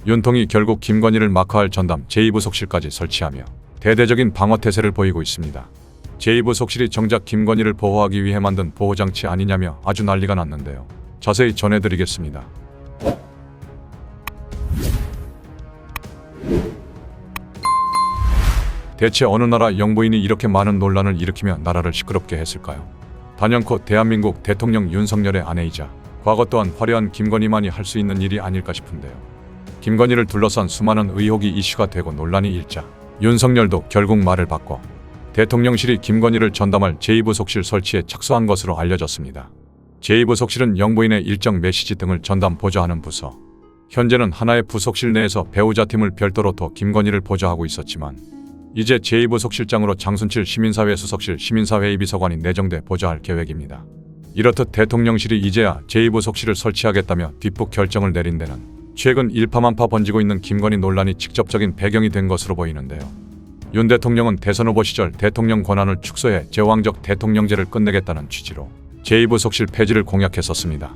윤통이 결국 김건희를 마크할 전담 제2부속실까지 설치하며 대대적인 방어태세를 보이고 있습니다. 제2부속실이 정작 김건희를 보호하기 위해 만든 보호장치 아니냐며 아주 난리가 났는데요. 자세히 전해드리겠습니다. 대체 어느 나라 영부인이 이렇게 많은 논란을 일으키며 나라를 시끄럽게 했을까요? 단연코 대한민국 대통령 윤석열의 아내이자 과거 또한 화려한 김건희만이 할 수 있는 일이 아닐까 싶은데요. 김건희를 둘러싼 수많은 의혹이 이슈가 되고 논란이 일자 윤석열도 결국 말을 바꿔 대통령실이 김건희를 전담할 제2부속실 설치에 착수한 것으로 알려졌습니다. 제2부속실은 영부인의 일정 메시지 등을 전담 보좌하는 부서. 현재는 하나의 부속실 내에서 배우자팀을 별도로 둬 김건희를 보좌하고 있었지만 이제 제2부속실장으로 장순칠 시민사회 수석실 시민사회의 비서관이 내정돼 보좌할 계획입니다. 이렇듯 대통령실이 이제야 제2부속실을 설치하겠다며 뒷북 결정을 내린 데는 최근 일파만파 번지고 있는 김건희 논란이 직접적인 배경이 된 것으로 보이는데요. 윤 대통령은 대선 후보 시절 대통령 권한을 축소해 제왕적 대통령제를 끝내겠다는 취지로 제2부속실 폐지를 공약했었습니다.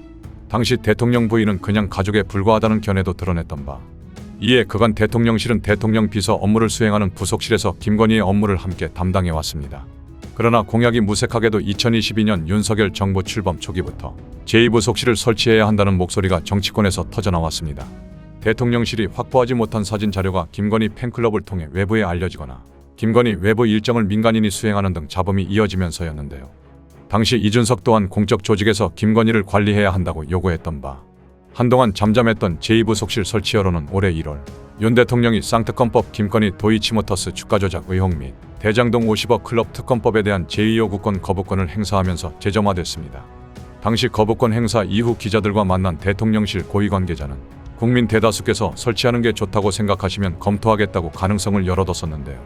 당시 대통령 부인은 그냥 가족에 불과하다는 견해도 드러냈던 바, 이에 그간 대통령실은 대통령 비서 업무를 수행하는 부속실에서 김건희의 업무를 함께 담당해왔습니다. 그러나 공약이 무색하게도 2022년 윤석열 정부 출범 초기부터 제2부속실을 설치해야 한다는 목소리가 정치권에서 터져나왔습니다. 대통령실이 확보하지 못한 사진 자료가 김건희 팬클럽을 통해 외부에 알려지거나 김건희 외부 일정을 민간인이 수행하는 등 잡음이 이어지면서였는데요. 당시 이준석 또한 공적 조직에서 김건희를 관리해야 한다고 요구했던 바, 한동안 잠잠했던 제2부속실 설치 여론은 올해 1월 윤 대통령이 쌍특검법 김건희 도이치모터스 주가 조작 의혹 및 대장동 50억 클럽 특검법에 대한 제2요구권 거부권을 행사하면서 재점화됐습니다. 당시 거부권 행사 이후 기자들과 만난 대통령실 고위 관계자는 국민 대다수께서 설치하는 게 좋다고 생각하시면 검토하겠다고 가능성을 열어뒀었는데요.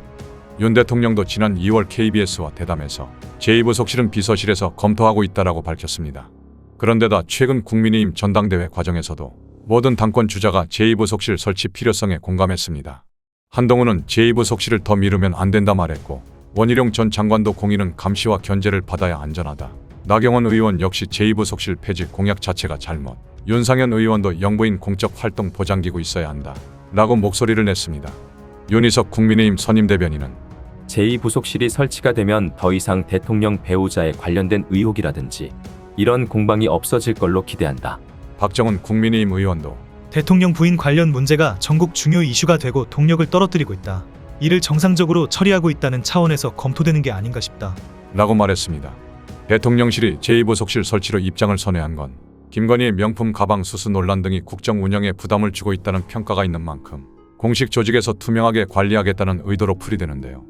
윤 대통령도 지난 2월 KBS와 대담에서 제2부속실은 비서실에서 검토하고 있다라고 밝혔습니다. 그런데다 최근 국민의힘 전당대회 과정에서도 모든 당권 주자가 제2부속실 설치 필요성에 공감했습니다. 한동훈은 제2부속실을 더 미루면 안 된다 말했고, 원희룡 전 장관도 공인은 감시와 견제를 받아야 안전하다. 나경원 의원 역시 제2부속실 폐지 공약 자체가 잘못. 윤상현 의원도 영부인 공적 활동 보장기구 있어야 한다. 라고 목소리를 냈습니다. 윤희석 국민의힘 선임 대변인은 제2부속실이 설치가 되면 더 이상 대통령 배우자에 관련된 의혹이라든지 이런 공방이 없어질 걸로 기대한다. 박정은 국민의힘 의원도 대통령 부인 관련 문제가 전국 중요 이슈가 되고 동력을 떨어뜨리고 있다. 이를 정상적으로 처리하고 있다는 차원에서 검토되는 게 아닌가 싶다. 라고 말했습니다. 대통령실이 제2부속실 설치로 입장을 선회한 건 김건희의 명품 가방 수수 논란 등이 국정 운영에 부담을 주고 있다는 평가가 있는 만큼 공식 조직에서 투명하게 관리하겠다는 의도로 풀이되는데요.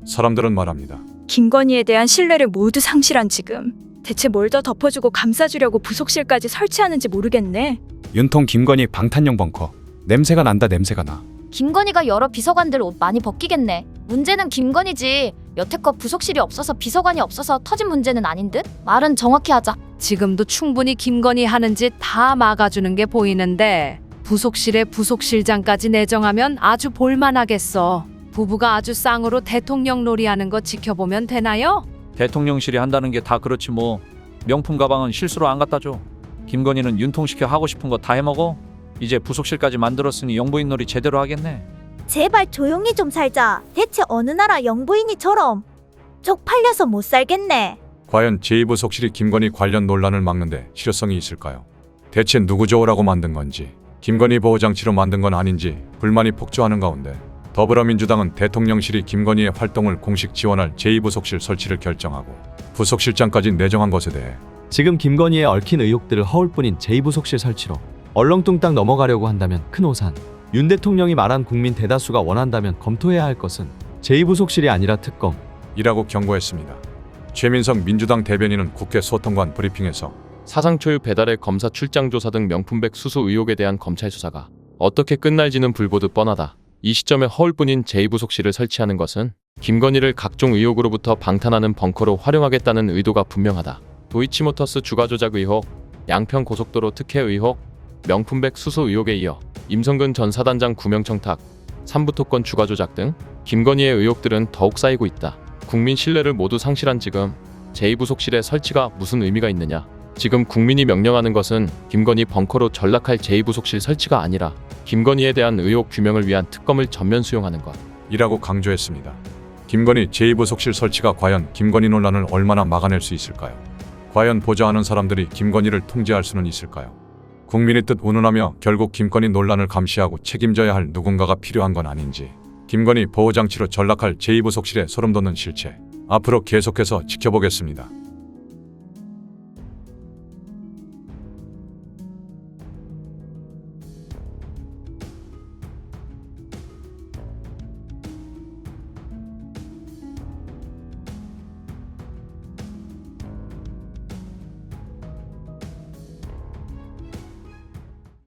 사람들은 말합니다. 김건희에 대한 신뢰를 모두 상실한 지금 대체 뭘 더 덮어주고 감싸주려고 부속실까지 설치하는지 모르겠네. 윤통 김건희 방탄용 벙커. 냄새가 난다. 냄새가 나. 김건희가 여러 비서관들 옷 많이 벗기겠네. 문제는 김건희지. 여태껏 부속실이 없어서 비서관이 없어서 터진 문제는 아닌 듯? 말은 정확히 하자. 지금도 충분히 김건희 하는 짓 다 막아주는 게 보이는데 부속실에 부속실장까지 내정하면 아주 볼만하겠어. 부부가 아주 쌍으로 대통령 놀이하는 거 지켜보면 되나요? 대통령실이 한다는 게 다 그렇지 뭐. 명품 가방은 실수로 안 갖다 줘. 김건희는 윤통시켜 하고 싶은 거 다 해먹어. 이제 부속실까지 만들었으니 영부인 놀이 제대로 하겠네. 제발 조용히 좀 살자. 대체 어느 나라 영부인이처럼 쪽팔려서 못 살겠네. 과연 제2부속실이 김건희 관련 논란을 막는데 실효성이 있을까요? 대체 누구 좋으라고 만든 건지, 김건희 보호장치로 만든 건 아닌지 불만이 폭주하는 가운데 더불어민주당은 대통령실이 김건희의 활동을 공식 지원할 제2부속실 설치를 결정하고 부속실장까지 내정한 것에 대해 지금 김건희에 얽힌 의혹들을 허울 뿐인 제2부속실 설치로 얼렁뚱땅 넘어가려고 한다면 큰 오산. 윤 대통령이 말한 국민 대다수가 원한다면 검토해야 할 것은 제2부속실이 아니라 특검. 이라고 경고했습니다. 최민석 민주당 대변인은 국회 소통관 브리핑에서 사상초유 배달의 검사 출장 조사 등 명품백 수수 의혹에 대한 검찰 수사가 어떻게 끝날지는 불보듯 뻔하다. 이 시점에 허울뿐인 제2부속실을 설치하는 것은 김건희를 각종 의혹으로부터 방탄하는 벙커로 활용하겠다는 의도가 분명하다. 도이치모터스 주가 조작 의혹, 양평 고속도로 특혜 의혹, 명품백 수수 의혹에 이어 임성근 전 사단장 구명 청탁, 삼부토건 주가 조작 등 김건희의 의혹들은 더욱 쌓이고 있다. 국민 신뢰를 모두 상실한 지금 제2부속실의 설치가 무슨 의미가 있느냐. 지금 국민이 명령하는 것은 김건희 벙커로 전락할 제2부속실 설치가 아니라 김건희에 대한 의혹 규명을 위한 특검을 전면 수용하는 것. 이라고 강조했습니다. 김건희 제2부속실 설치가 과연 김건희 논란을 얼마나 막아낼 수 있을까요? 과연 보좌하는 사람들이 김건희를 통제할 수는 있을까요? 국민의 뜻 운운하며 결국 김건희 논란을 감시하고 책임져야 할 누군가가 필요한 건 아닌지, 김건희 보호장치로 전락할 제2부속실의 소름 돋는 실체, 앞으로 계속해서 지켜보겠습니다.